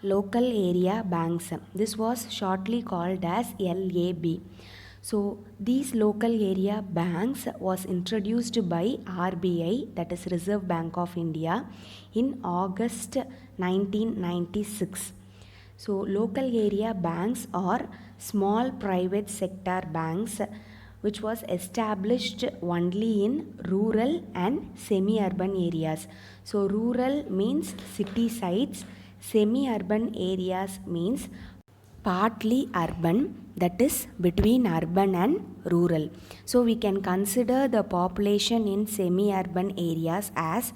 Local area banks. This was shortly called as LAB. So these local area banks was introduced by RBI, that is Reserve Bank of India, in August 1996. So local area banks are small private sector banks which was established only in rural and semi-urban areas. So rural means city sites, semi-urban areas means partly urban, that is between urban and rural. So we can consider the population in semi-urban areas as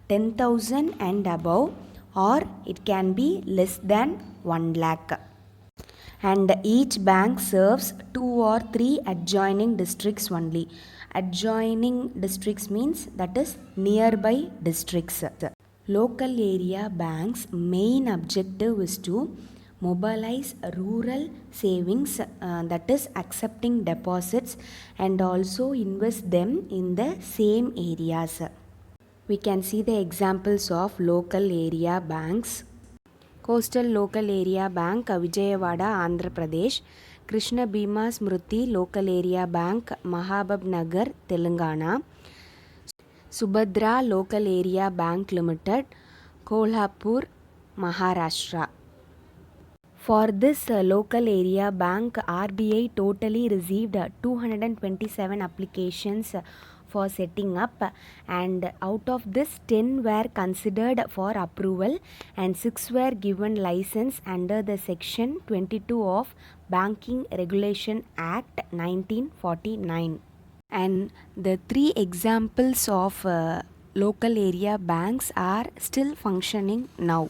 10,000 and above, or it can be less than 1 lakh. And each bank serves 2 or 3 adjoining districts only. Adjoining districts means that is nearby districts. Local area banks' main objective is to mobilize rural savings, that is accepting deposits, and also invest them in the same areas. We can see the examples of local area banks. Coastal Local Area Bank, Vijayawada, Andhra Pradesh. Krishna Bhima Smruti Local Area Bank, Mahabub Nagar, Telangana. Subhadra Local Area Bank Limited, Kolhapur, Maharashtra. For this local area bank, RBI totally received 227 applications for setting up, and out of this 10 were considered for approval and 6 were given license under the section 22 of Banking Regulation Act 1949. And the 3 examples of local area banks are still functioning now.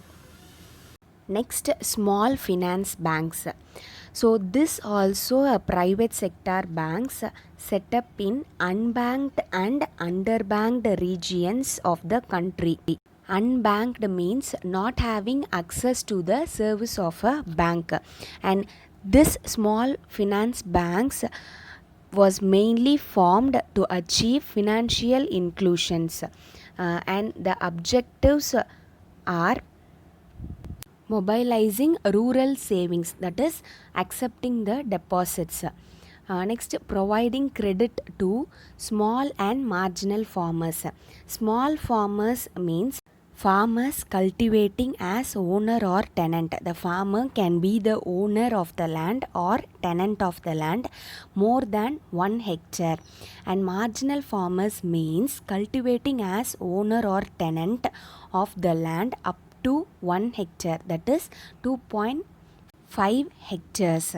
Next, small finance banks. So this also a private sector banks set up in unbanked and underbanked regions of the country. Unbanked means not having access to the service of a bank, and this small finance banks was mainly formed to achieve financial inclusions, and the objectives are mobilizing rural savings, that is accepting the deposits. Next, providing credit to small and marginal farmers. Small farmers means farmers cultivating as owner or tenant. The farmer can be the owner of the land or tenant of the land more than 1 hectare. And marginal farmers means cultivating as owner or tenant of the land up to 1 hectare, that is 2.5 hectares.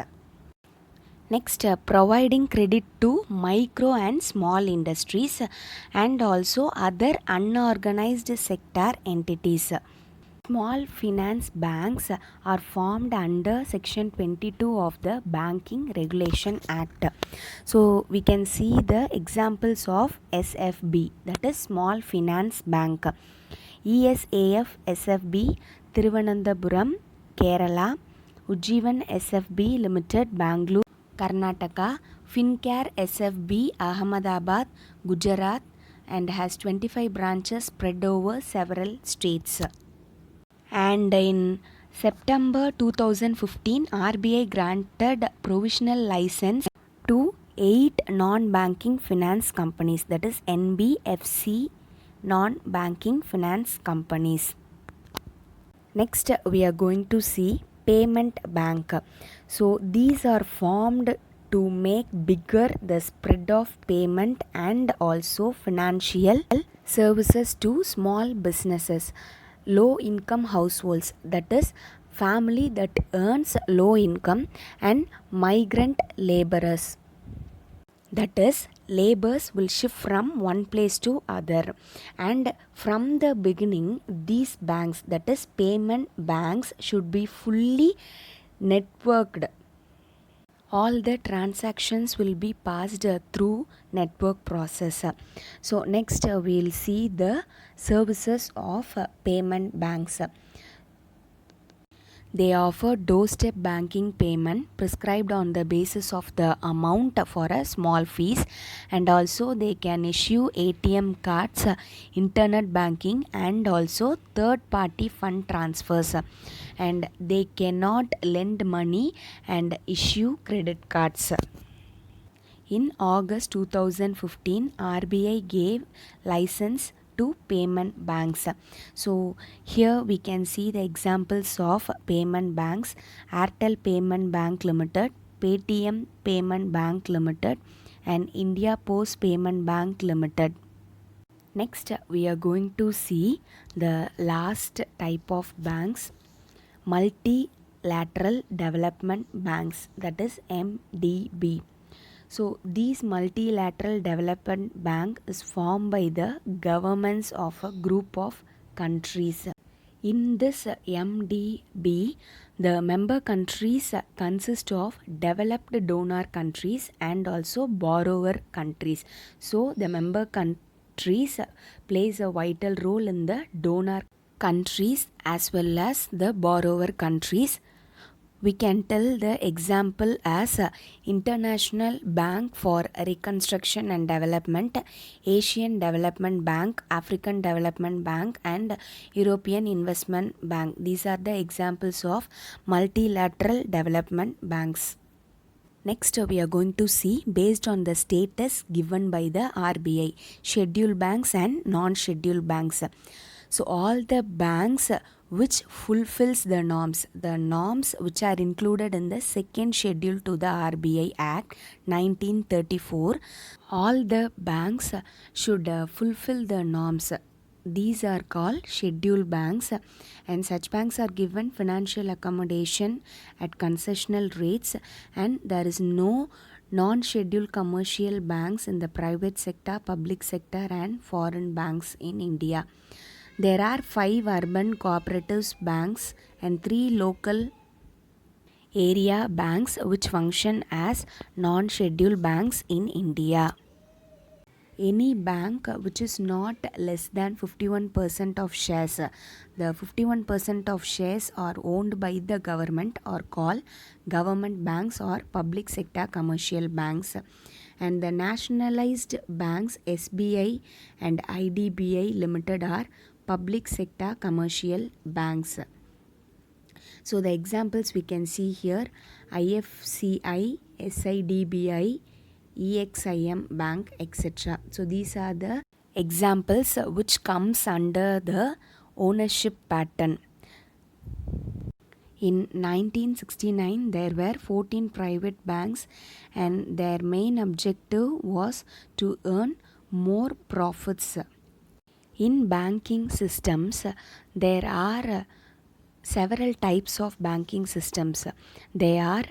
Next, providing credit to micro and small industries and also other unorganized sector entities. Small finance banks are formed under section 22 of the Banking Regulation Act. So we can see the examples of SFB, that is Small Finance Bank. ESAF SFB, Thiruvananthapuram, Kerala. Ujjivan SFB Limited, Bangalore, Karnataka. Fincare SFB, Ahmedabad, Gujarat, and has 25 branches spread over several states. And in September 2015, RBI granted provisional license to 8 non-banking finance companies, that is NBFC non-banking finance companies. Next, we are going to see payment bank. So these are formed to make bigger the spread of payment and also financial services to small businesses, low income households, that is family that earns low income, and migrant laborers, that is labors will shift from one place to other. And from the beginning, these banks, that is payment banks, should be fully networked. All the transactions will be passed through network process. So next, we'll see the services of payment banks. They offer doorstep banking payment prescribed on the basis of the amount for a small fees, and also they can issue ATM cards, internet banking, and also third party fund transfers, and they cannot lend money and issue credit cards. In August 2015, RBI gave license to payment banks. So here we can see the examples of payment banks: Airtel Payment Bank Limited, Paytm Payment Bank Limited, and India Post Payment Bank Limited. Next, we are going to see the last type of banks, multilateral development banks, that is MDB. So these multilateral development bank is formed by the governments of a group of countries. In this MDB, the member countries consist of developed donor countries and also borrower countries. So the member countries plays a vital role in the donor countries as well as the borrower countries. We can tell the example as International Bank for Reconstruction and Development, Asian Development Bank, African Development Bank, and European Investment Bank. These are the examples of multilateral development banks. Next, we are going to see based on the status given by the RBI, scheduled banks and non-scheduled banks. So all the banks which fulfills the norms which are included in the second schedule to the RBI Act 1934, all the banks should fulfill the norms. These are called scheduled banks, and such banks are given financial accommodation at concessional rates, and there is no non-scheduled commercial banks in the private sector, public sector, and foreign banks in India. There are 5 urban cooperative banks and 3 local area banks which function as non-scheduled banks in India. Any bank which is not less than 51% of shares, the 51% of shares are owned by the government, are called government banks or public sector commercial banks. And the nationalized banks SBI and IDBI Limited are public sector commercial banks. So the examples we can see here: IFCI, SIDBI, EXIM Bank, etc. So these are the examples which comes under the ownership pattern. In 1969, there were 14 private banks, and their main objective was to earn more profits. In banking systems, there are several types of banking systems. They are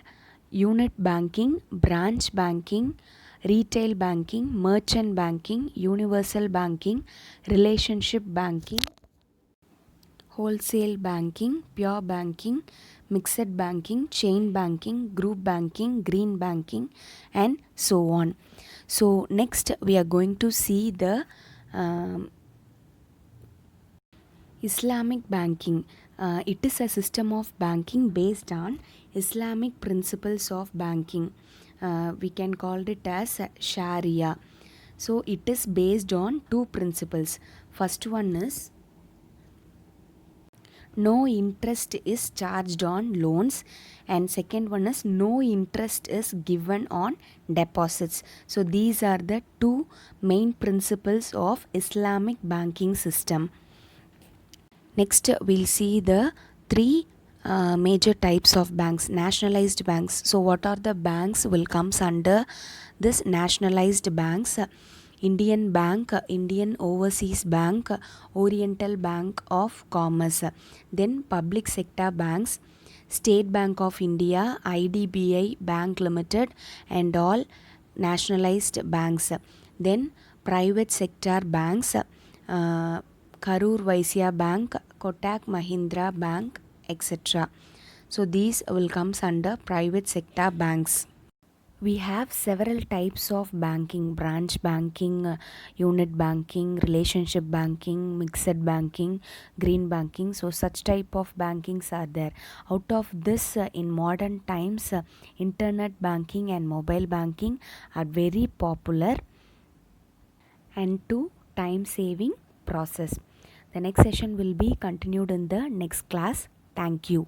unit banking, branch banking, retail banking, merchant banking, universal banking, relationship banking, wholesale banking, pure banking, mixed banking, chain banking, group banking, green banking, and so on. So next we are going to see the Islamic banking. It is a system of banking based on Islamic principles of banking. We can call it as Sharia. So it is based on 2 principles. First one is no interest is charged on loans, and second one is no interest is given on deposits. So these are the 2 main principles of Islamic banking system. Next, we'll see the 3 major types of banks. Nationalized banks. So what are the banks will comes under this nationalized banks? Indian Bank, Indian Overseas Bank, Oriental Bank of Commerce. Then public sector banks, State Bank of India, IDBI Bank Limited, and all nationalized banks. Then private sector banks, Karur Vysya Bank, Kotak Mahindra Bank, etc. So these will comes under private sector banks. We have several types of banking: branch banking, unit banking, relationship banking, mixed banking, green banking. So such type of bankings are there. Out of this, in modern times, internet banking and mobile banking are very popular and to time saving process. The next session will be continued in the next class. Thank you.